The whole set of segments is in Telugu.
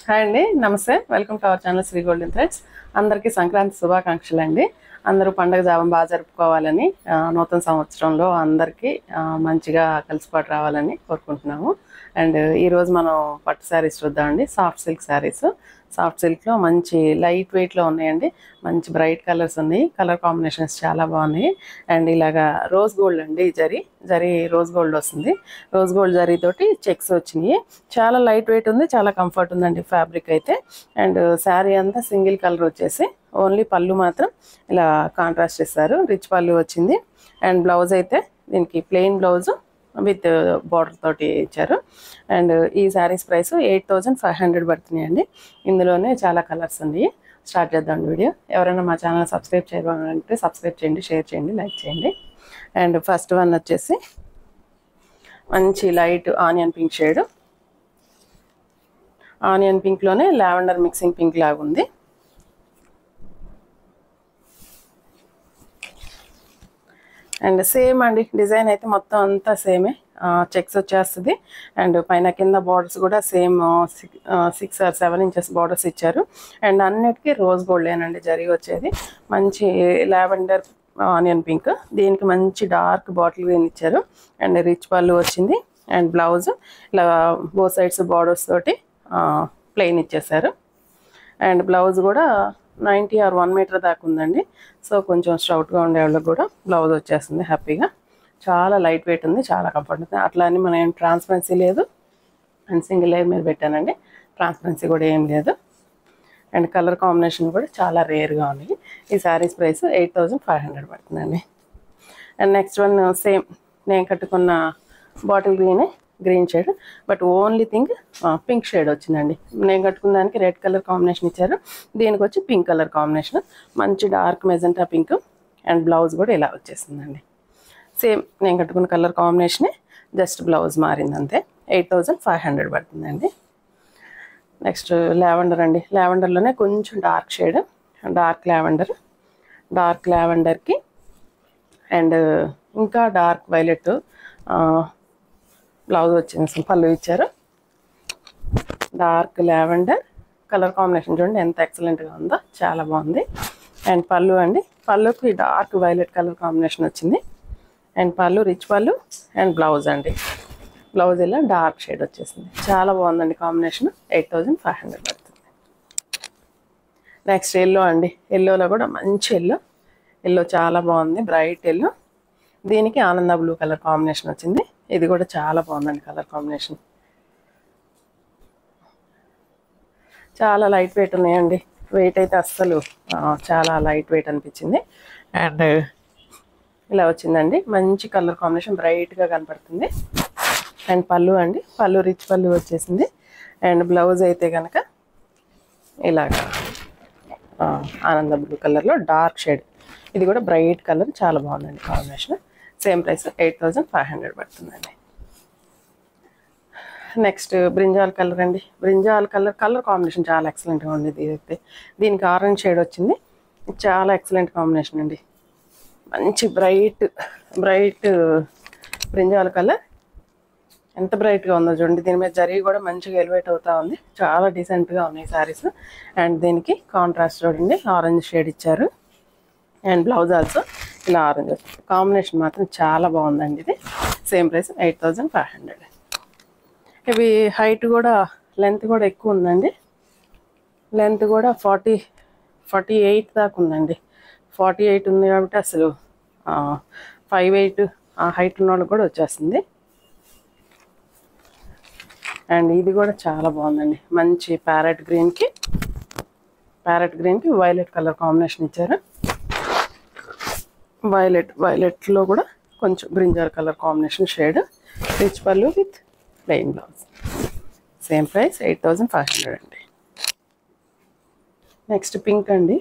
హాయ్ అండి, నమస్తే. Welcome to our channel Shri golden threads. అందరికీ సంక్రాంతి శుభాకాంక్షలు అండి. అందరూ పండుగ జాబం బాగా జరుపుకోవాలని, నూతన సంవత్సరంలో అందరికీ మంచిగా కలిసిపాటు రావాలని కోరుకుంటున్నాము. అండ్ ఈరోజు మనం పట్టు శారీస్ చూద్దామండి. Soft silk saris. సాఫ్ట్ సిల్క్లో మంచి లైట్ వెయిట్లో ఉన్నాయండి. మంచి బ్రైట్ కలర్స్ ఉన్నాయి. కలర్ కాంబినేషన్స్ చాలా బాగున్నాయి. అండ్ ఇలాగా రోజ్ గోల్డ్ అండి, జరీ రోజ్ గోల్డ్ వస్తుంది. రోజ్ గోల్డ్ జరీతోటి చెక్స్ వచ్చినాయి. చాలా లైట్ వెయిట్ ఉంది, చాలా కంఫర్ట్ ఉందండి ఫ్యాబ్రిక్ అయితే. అండ్ శారీ అంతా సింగిల్ కలర్ వచ్చేసి ఓన్లీ పళ్ళు మాత్రం ఇలా కాంట్రాస్ట్ ఇస్తారు. రిచ్ పళ్ళు వచ్చింది. అండ్ బ్లౌజ్ అయితే దీనికి ప్లెయిన్ బ్లౌజ్ విత్ బార్డర్ తోటి ఇచ్చారు. అండ్ ఈ శారీస్ ప్రైస్ 8500 పడుతున్నాయండి. ఇందులోనే చాలా కలర్స్ ఉన్నాయి. స్టార్ట్ చేద్దాం వీడియో. ఎవరైనా మా ఛానల్ సబ్స్క్రైబ్ చేయాలంటే సబ్స్క్రైబ్ చేయండి, షేర్ చేయండి, లైక్ చేయండి. అండ్ ఫస్ట్ వన్ వచ్చేసి మంచి light onion pink shade. Onion పింక్లోనే లావెండర్ మిక్సింగ్ పింక్ లాగా ఉంది. అండ్ సేమ్ అండి, డిజైన్ అయితే మొత్తం అంతా సేమే. చెక్స్ వచ్చేస్తుంది. అండ్ పైన కింద బార్డర్స్ కూడా సేమ్ 6 or 7 ఇంచెస్ బార్డర్స్ ఇచ్చారు. అండ్ అన్నిటికీ రోజ్ గోల్డేనండి జరీ వచ్చేది. మంచి లావెండర్ ఆనియన్ పింక్, దీనికి మంచి డార్క్ బాటిల్ గ్రీన్ ఇచ్చారు. అండ్ రిచ్ పళ్ళు వచ్చింది. అండ్ బ్లౌజ్ ఇలా బోత్ సైడ్స్ బార్డర్స్ తోటి ప్లెయిన్ ఇచ్చేసారు. అండ్ బ్లౌజ్ కూడా 90 or 1 మీటర్ దాకా ఉందండి. సో కొంచెం స్ట్రౌట్గా ఉండే వాళ్ళకి కూడా బ్లౌజ్ వచ్చేస్తుంది హ్యాపీగా. చాలా లైట్ వెయిట్ ఉంది, చాలా కంఫర్ట్ ఉంది. అట్లా అని మనం ఏం ట్రాన్స్పరెన్సీ లేదు. అండ్ సింగిల్ లేయర్ మీద పెట్టానండి, ట్రాన్స్పరెన్సీ కూడా ఏం లేదు. అండ్ కలర్ కాంబినేషన్ కూడా చాలా రేర్గా ఉన్నాయి. ఈ శారీస్ ప్రైస్ 8500 పడుతుందండి. అండ్ నెక్స్ట్ వన్ సేమ్ నేను కట్టుకున్న bottle green shade, but only thing pink shade వచ్చిందండి. నేను కట్టుకున్న దానికి రెడ్ కలర్ కాంబినేషన్ ఇచ్చారు, దీనికి వచ్చి పింక్ కలర్ కాంబినేషన్. మంచి dark magenta pink. And blouse కూడా ఇలా వచ్చేసిందండి. సేమ్ నేను కట్టుకున్న కలర్ కాంబినేషనే, జస్ట్ బ్లౌజ్ మారింది అంతే. 8500 పడుతుందండి. నెక్స్ట్ లావెండర్ అండి. లావెండర్లోనే కొంచెం డార్క్ షేడ్, డార్క్ లావెండర్కి అండ్ ఇంకా డార్క్ వైలెట్ బ్లౌజ్ వచ్చింది. పళ్ళు ఇచ్చారు. డార్క్ లావెండర్ కలర్ కాంబినేషన్ చూడండి ఎంత ఎక్సలెంట్గా ఉందో, చాలా బాగుంది. అండ్ పళ్ళు అండి, పళ్ళుకి డార్క్ వైలెట్ కలర్ కాంబినేషన్ వచ్చింది. అండ్ పళ్ళు రిచ్ పళ్ళు. అండ్ బ్లౌజ్ అండి, బ్లౌజ్ ఇలా డార్క్ షేడ్ వచ్చేసింది. చాలా బాగుందండి కాంబినేషన్. 8500 పడుతుంది. నెక్స్ట్ ఎల్లో అండి. ఎల్లోలో కూడా మంచి ఎల్లో చాలా బాగుంది, బ్రైట్ ఎల్లో. దీనికి ఆనంద బ్లూ కలర్ కాంబినేషన్ వచ్చింది. ఇది కూడా చాలా బాగుందండి కలర్ కాంబినేషన్. చాలా లైట్ వెయిట్ ఉన్నాయండి. వెయిట్ అయితే అస్సలు చాలా లైట్ వెయిట్ అనిపించింది. అండ్ ఇలా వచ్చిందండి, మంచి కలర్ కాంబినేషన్, బ్రైట్గా కనపడుతుంది. అండ్ పళ్ళు అండి, పళ్ళు రిచ్ పళ్ళు వచ్చేసింది. అండ్ బ్లౌజ్ అయితే కనుక ఇలాగా ఆనంద బ్లూ కలర్లో డార్క్ షేడ్. ఇది కూడా బ్రైట్ కలర్, చాలా బాగుందండి కాంబినేషన్. సేమ్ ప్రైస్ 8500 పడుతుందండి. నెక్స్ట్ బ్రింజాల్ కలర్ అండి. బ్రింజాల్ కలర్ కాంబినేషన్ చాలా ఎక్సలెంట్గా ఉంది. ఇదైతే దీనికి ఆరెంజ్ షేడ్ వచ్చింది. చాలా ఎక్సలెంట్ కాంబినేషన్ అండి. మంచి బ్రైట్ బ్రింజాల్ కలర్ ఎంత బ్రైట్గా ఉందో చూడండి. దీని మీద జరీ కూడా మంచిగా ఎలివేట్ అవుతూ ఉంది. చాలా డీసెంట్గా ఉన్నాయి శారీస్. అండ్ దీనికి కాంట్రాస్ట్ చూడండి, ఆరెంజ్ షేడ్ ఇచ్చారు. అండ్ బ్లౌజ్ ఆల్సో ఇలా ఆరెంజ్ వస్తుంది. కాంబినేషన్ మాత్రం చాలా బాగుందండి. ఇది సేమ్ ప్రైస్ 8500. ఇవి హైట్ కూడా, లెంత్ కూడా ఎక్కువ ఉందండి. లెంత్ కూడా 48 దాకా ఉందండి. 48 ఉంది కాబట్టి అసలు 58 ఆ హైట్ ఉన్న వాళ్ళకి కూడా వచ్చేస్తుంది. అండ్ ఇది కూడా చాలా బాగుందండి. మంచి ప్యారెట్ గ్రీన్కి వైలెట్ కలర్ కాంబినేషన్ ఇచ్చారు. వైలెట్లో కూడా కొంచెం brinjal colour combination shade. Rich పళ్ళు with plain blouse. Same price 8500 అండి. నెక్స్ట్ పింక్ అండి.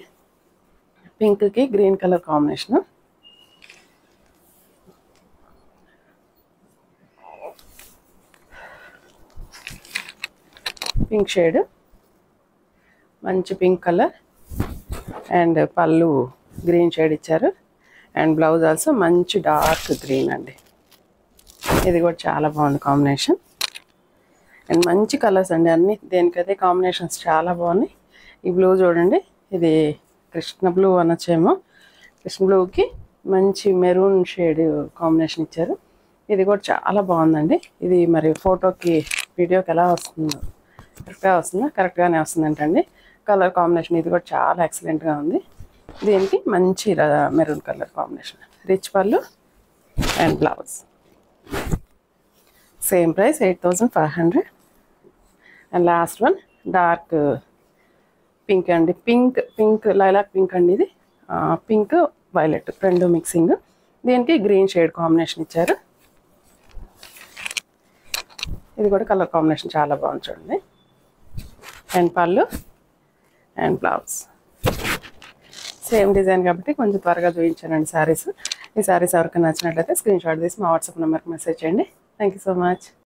పింక్కి green colour combination. Pink shade, మంచి పింక్ కలర్. అండ్ పళ్ళు గ్రీన్ షేడ్ ఇచ్చారు. అండ్ బ్లౌజ్ ఆల్సో మంచి డార్క్ గ్రీన్ అండి. ఇది కూడా చాలా బాగుంది కాంబినేషన్. అండ్ మంచి కలర్స్ అండి అన్నీ, దేనికైతే కాంబినేషన్స్ చాలా బాగున్నాయి. ఈ బ్లూ చూడండి, ఇది కృష్ణ బ్లూ అనొచ్చేమో. కృష్ణ బ్లూకి మంచి మెరూన్ షేడ్ కాంబినేషన్ ఇచ్చారు. ఇది కూడా చాలా బాగుందండి. ఇది మరి ఫోటోకి వీడియోకి ఎలా వస్తుందో, కరెక్ట్గా వస్తుందా? కరెక్ట్గానే వస్తుందంటండి. కలర్ కాంబినేషన్ ఇది కూడా చాలా ఎక్సలెంట్గా ఉంది. దీనికి మంచి మెరూన్ కలర్ కాంబినేషన్, రిచ్ పళ్ళు and blouse. Same price 8500. And last one dark pink అండి, పింక్ లైలాక్ పింక్ అండి. ఇది పింక్ వైలెట్ రెండు మిక్సింగ్. దీనికి గ్రీన్ షేడ్ కాంబినేషన్ ఇచ్చారు. ఇది కూడా కలర్ కాంబినేషన్ చాలా బాగుంది చూడండి. అండ్ పళ్ళు అండ్ బ్లౌజ్ సేమ్ డిజైన్ కాబట్టి కొంచెం త్వరగా చూపించానండి శారీస్. ఈ శారీస్ ఎవరికైనా నచ్చినట్లయితే స్క్రీన్ షాట్ తీసి మా వాట్సాప్ నెంబర్కి మెసేజ్ చేయండి. Thank you so much.